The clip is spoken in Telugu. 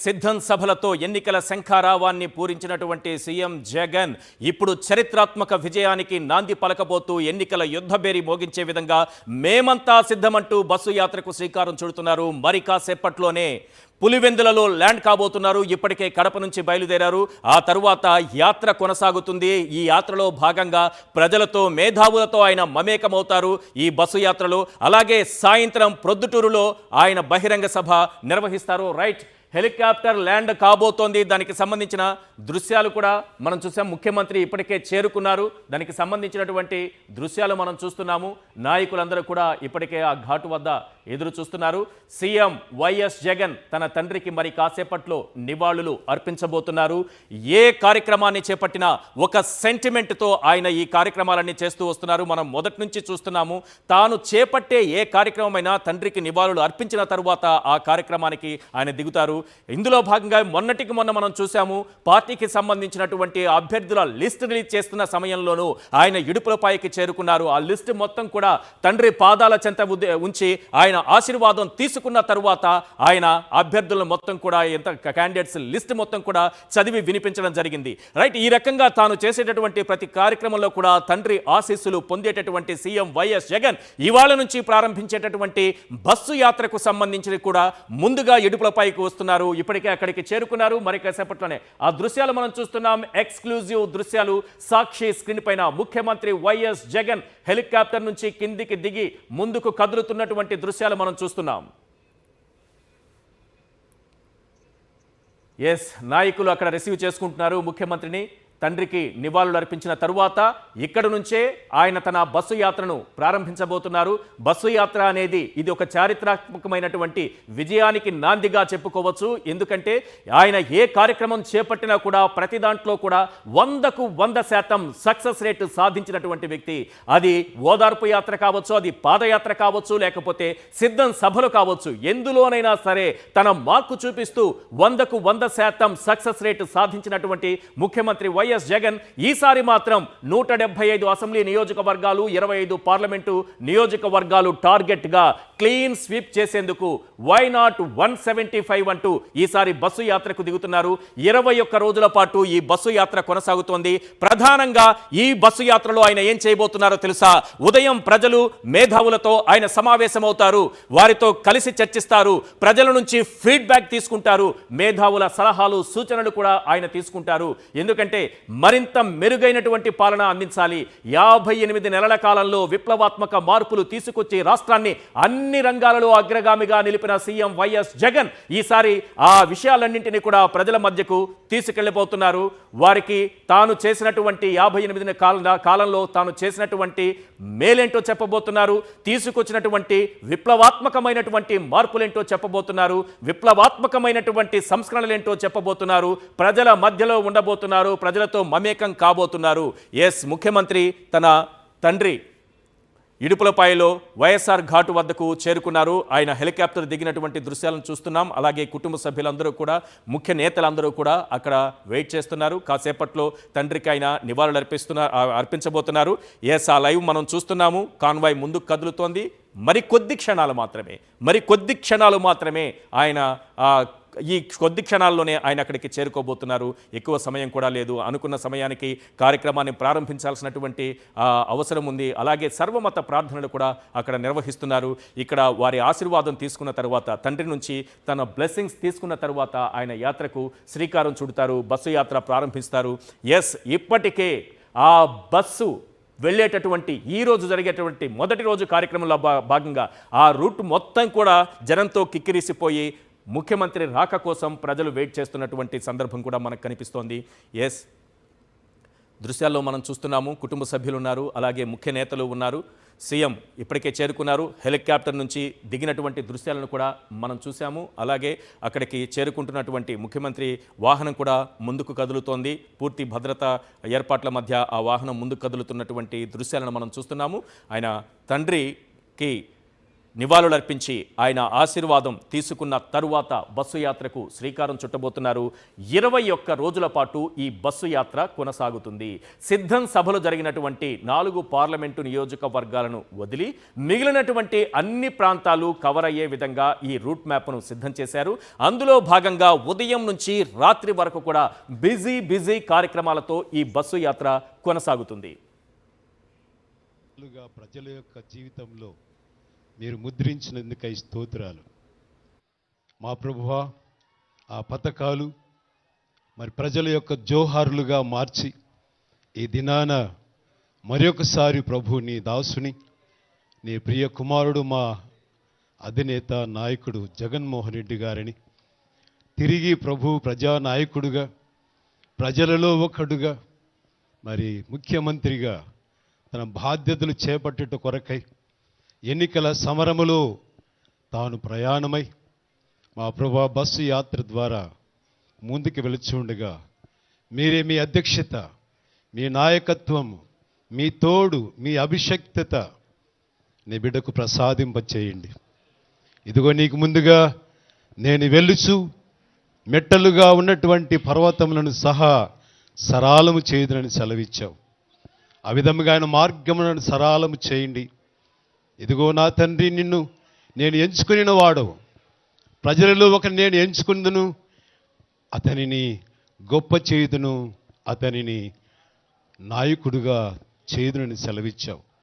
సిద్ధం సభలతో ఎన్నికల శంఖారావాన్ని పూరించినటువంటి సీఎం జగన్ ఇప్పుడు చరిత్రాత్మక విజయానికి నాంది పలకబోతూ ఎన్నికల యుద్ధబేరి మోగించే విధంగా మేమంతా సిద్ధమంటూ బస్సు యాత్రకు శ్రీకారం చుడుతున్నారు. మరి కాసేపట్లోనే పులివెందులలో ల్యాండ్ కాబోతున్నారు. ఇప్పటికే కడప నుంచి బయలుదేరారు. ఆ తరువాత యాత్ర కొనసాగుతుంది. ఈ యాత్రలో భాగంగా ప్రజలతో మేధావులతో ఆయన మమేకమవుతారు ఈ బస్సు యాత్రలో. అలాగే సాయంత్రం ప్రొద్దుటూరులో ఆయన బహిరంగ సభ నిర్వహిస్తారు. రైట్, హెలికాప్టర్ ల్యాండ్ కాబోతోంది. దానికి సంబంధించిన దృశ్యాలు కూడా మనం చూసాం. ముఖ్యమంత్రి ఇప్పటికే చేరుకున్నారు. దానికి సంబంధించినటువంటి దృశ్యాలు మనం చూస్తున్నాము. నాయకులందరూ కూడా ఇప్పటికే ఆ ఘాటు వద్ద ఎదురు చూస్తున్నారు. సీఎం వైఎస్ జగన్ తన తండ్రికి మరి కాసేపట్లో నివాళులు అర్పించబోతున్నారు. ఏ కార్యక్రమాన్ని చేపట్టినా ఒక సెంటిమెంట్తో ఆయన ఈ కార్యక్రమాలన్నీ చేస్తూ వస్తున్నారు. మనం మొదటి నుంచి చూస్తున్నాము. తాను చేపట్టే ఏ కార్యక్రమమైనా తండ్రికి నివాళులు అర్పించిన తరువాత ఆ కార్యక్రమానికి ఆయన దిగుతారు. ఇందులో భాగంగా మొన్నటికి మొన్న మనం చూసాము, పార్టీకి సంబంధించినటువంటి అభ్యర్థుల లిస్ట్ రిలీజ్ చేస్తున్న సమయంలోనూ ఆయన ఇడుపులపాయకి చేరుకున్నారు. ఆ లిస్ట్ మొత్తం కూడా తండ్రి పాదాల చెంత ఉంచి ఆయన ఆశీర్వాదం తీసుకున్న తరువాత ఆయన అభ్యర్థులను మొత్తం కూడా ఎంత క్యాండిడేట్స్ లిస్ట్ మొత్తం కూడా చదివి వినిపించడం జరిగింది. రైట్, ఈ రకంగా తాను చేసేటటువంటి ప్రతి కార్యక్రమంలో కూడా తండ్రి ఆశీస్సులు పొందేటటువంటి సీఎం వైఎస్ జగన్ ఇవాళ నుంచి ప్రారంభించేటటువంటి బస్సు యాత్రకు సంబంధించి కూడా ముందుగా ఇడుపులపైకి వస్తున్నారు. ఇప్పటికే అక్కడికి చేరుకున్నారు. మరి కాసేపట్లోనే ఆ దృశ్యాలు మనం చూస్తున్నాం. ఎక్స్క్లూజివ్ దృశ్యాలు సాక్షి స్క్రీన్ పైన ముఖ్యమంత్రి వైఎస్ జగన్ హెలికాప్టర్ నుంచి కిందికి దిగి ముందుకు కదులుతున్నటువంటి దృశ్యాలు మనం చూస్తున్నాం. ఎస్, నాయకులు అక్కడ రిసీవ్ చేసుకుంటున్నారు ముఖ్యమంత్రిని. తండ్రికి నివాళులు అర్పించిన తరువాత ఇక్కడ నుంచే ఆయన తన బస్సు యాత్రను ప్రారంభించబోతున్నారు. బస్సు యాత్ర అనేది ఇది ఒక చారిత్రాత్మకమైనటువంటి విజయానికి నాందిగా చెప్పుకోవచ్చు. ఎందుకంటే ఆయన ఏ కార్యక్రమం చేపట్టినా కూడా ప్రతి దాంట్లో కూడా 100కు 100% సక్సెస్ రేటు సాధించినటువంటి వ్యక్తి. అది ఓదార్పు యాత్ర కావచ్చు, అది పాదయాత్ర కావచ్చు, లేకపోతే సిద్ధం సభలు కావచ్చు, ఎందులోనైనా సరే తన మార్కు చూపిస్తూ 100కు 100% సక్సెస్ రేటు సాధించినటువంటి ముఖ్యమంత్రి వైఎస్ జగన్ ఈసారి మాత్రం 175 అసెంబ్లీ నియోజకవర్గాలు, 25 పార్లమెంటు నియోజకవర్గాలు టార్గెట్ గా క్లీన్ స్వీప్ చేసేందుకు వై నాట్ 175 అంటూ ఈసారి బస్సు యాత్రకు దిగుతున్నారు. 21 రోజుల పాటు ఈ బస్సు యాత్ర కొనసాగుతోంది. ప్రధానంగా ఈ బస్సు యాత్రలో ఆయన ఏం చేయబోతున్నారో తెలుసా? ఉదయం ప్రజలు మేధావులతో ఆయన సమావేశమవుతారు. వారితో కలిసి చర్చిస్తారు. ప్రజల నుంచి ఫీడ్బ్యాక్ తీసుకుంటారు. మేధావుల సలహాలు సూచనలు కూడా ఆయన తీసుకుంటారు. ఎందుకంటే మరింత మెరుగైనటువంటి పాలన అందించాలి. 58 నెలల కాలంలో విప్లవాత్మక మార్పులు తీసుకొచ్చి రాష్ట్రాన్ని అన్ని రంగాలలో అగ్రగామిగా నిలిపిన సీఎం వైఎస్ జగన్ ఈసారి ఆ విషయాలన్నింటినీ కూడా ప్రజల మధ్యకు తీసుకెళ్లిపోతున్నారు. వారికి తాను చేసినటువంటి 58 కాలంలో తాను చేసినటువంటి మేలేంటో చెప్పబోతున్నారు. తీసుకొచ్చినటువంటి విప్లవాత్మకమైనటువంటి మార్పులేంటో చెప్పబోతున్నారు. విప్లవాత్మకమైనటువంటి సంస్కరణలేంటో చెప్పబోతున్నారు. ప్రజల మధ్యలో ఉండబోతున్నారు. ప్రజలతో మమేకం కాబోతున్నారు. ఎస్, ముఖ్యమంత్రి తన తండ్రి ఇడుపులపాయలో వైఎస్ఆర్ ఘాటు వద్దకు చేరుకున్నారు. ఆయన హెలికాప్టర్ దిగినటువంటి దృశ్యాలను చూస్తున్నాం. అలాగే కుటుంబ సభ్యులందరూ కూడా, ముఖ్య నేతలందరూ కూడా అక్కడ వెయిట్ చేస్తున్నారు. కాసేపట్లో తండ్రికి ఆయన నివాళులు అర్పించబోతున్నారు. ఎస్, ఆ లైవ్ మనం చూస్తున్నాము. కాన్వాయ్ ముందుకు కదులుతోంది. మరి కొద్ది క్షణాలు మాత్రమే ఆయన ఈ కొద్ది క్షణాల్లోనే ఆయన అక్కడికి చేరుకోబోతున్నారు. ఎక్కువ సమయం కూడా లేదు. అనుకున్న సమయానికి కార్యక్రమాన్ని ప్రారంభించాల్సినటువంటి అవసరం ఉంది. అలాగే సర్వమత ప్రార్థనలు కూడా అక్కడ నిర్వహిస్తున్నారు. ఇక్కడ వారి ఆశీర్వాదం తీసుకున్న తర్వాత, తండ్రి నుంచి తన బ్లెస్సింగ్స్ తీసుకున్న తర్వాత ఆయన యాత్రకు శ్రీకారం చుడతారు. బస్సు యాత్ర ప్రారంభిస్తారు. ఎస్, ఇప్పటికే ఆ బస్సు వెళ్ళేటటువంటి ఈ రోజు జరిగేటువంటి మొదటి రోజు కార్యక్రమంలో భాగంగా ఆ రూట్ మొత్తం కూడా జనంతో కిక్కిరిసిపోయి ముఖ్యమంత్రి రాక కోసం ప్రజలు వెయిట్ చేస్తున్నటువంటి సందర్భం కూడా మనకు కనిపిస్తోంది. ఎస్, దృశ్యాల్లో మనం చూస్తున్నాము. కుటుంబ సభ్యులు ఉన్నారు. అలాగే ముఖ్య నేతలు ఉన్నారు. సీఎం ఇప్పటికే చేరుకున్నారు. హెలికాప్టర్ నుంచి దిగినటువంటి దృశ్యాలను కూడా మనం చూసాము. అలాగే అక్కడికి చేరుకుంటున్నటువంటి ముఖ్యమంత్రి వాహనం కూడా ముందుకు కదులుతోంది. పూర్తి భద్రతా ఏర్పాట్ల మధ్య ఆ వాహనం ముందుకు కదులుతున్నటువంటి దృశ్యాలను మనం చూస్తున్నాము. ఆయన తండ్రికి నివాళులర్పించి ఆయన ఆశీర్వాదం తీసుకున్న తరువాత బస్సు యాత్రకు శ్రీకారం చుట్టబోతున్నారు. 21 రోజుల పాటు ఈ బస్సు యాత్ర కొనసాగుతుంది. సిద్ధం సభలు జరిగినటువంటి 4 పార్లమెంటు నియోజకవర్గాలను వదిలి మిగిలినటువంటి అన్ని ప్రాంతాలు కవర్ అయ్యే విధంగా ఈ రూట్ మ్యాప్ను సిద్ధం చేశారు. అందులో భాగంగా ఉదయం నుంచి రాత్రి వరకు కూడా బిజీ కార్యక్రమాలతో ఈ బస్సు యాత్ర కొనసాగుతుంది. ప్రజల యొక్క జీవితంలో మీరు ముద్రించినందుకై స్తోత్రాలు మా ప్రభువా. ఆ పథకాలు మరి ప్రజల యొక్క జోహారులుగా మార్చి ఈ దినాన మరొకసారి ప్రభు నీ దాసుని నీ ప్రియ కుమారుడు మా అధినేత నాయకుడు జగన్మోహన్ రెడ్డి గారిని తిరిగి ప్రభు ప్రజానాయకుడుగా ప్రజలలో ఒకడుగా మరి ముఖ్యమంత్రిగా తన బాధ్యతలు చేపట్టుట కొరకై ఎన్నికల సమరములో తాను ప్రయాణమై మా ప్రభు బస్సు యాత్ర ద్వారా ముందుకు వెళుచుండగా మీరే మీ అధ్యక్షత, మీ నాయకత్వం, మీ తోడు, మీ అభిషక్తత నీ బిడ్డకు ప్రసాదింపచేయండి. ఇదిగో నీకు ముందుగా నేను వెళ్ళుచు మెట్టలుగా ఉన్నటువంటి పర్వతములను సహా సరాలము చేయుదునని సెలవిచ్చావు. ఆ విధముగా ఆయన మార్గములను సరాలము చేయండి. ఇదిగో నా తండ్రి, నిన్ను నేను ఎంచుకుని వాడవు, ప్రజలలో ఒక నేను ఎంచుకుందును, అతనిని గొప్ప చేయుదును, అతనిని నాయకుడుగా చేయుదునని సెలవిచ్చావు.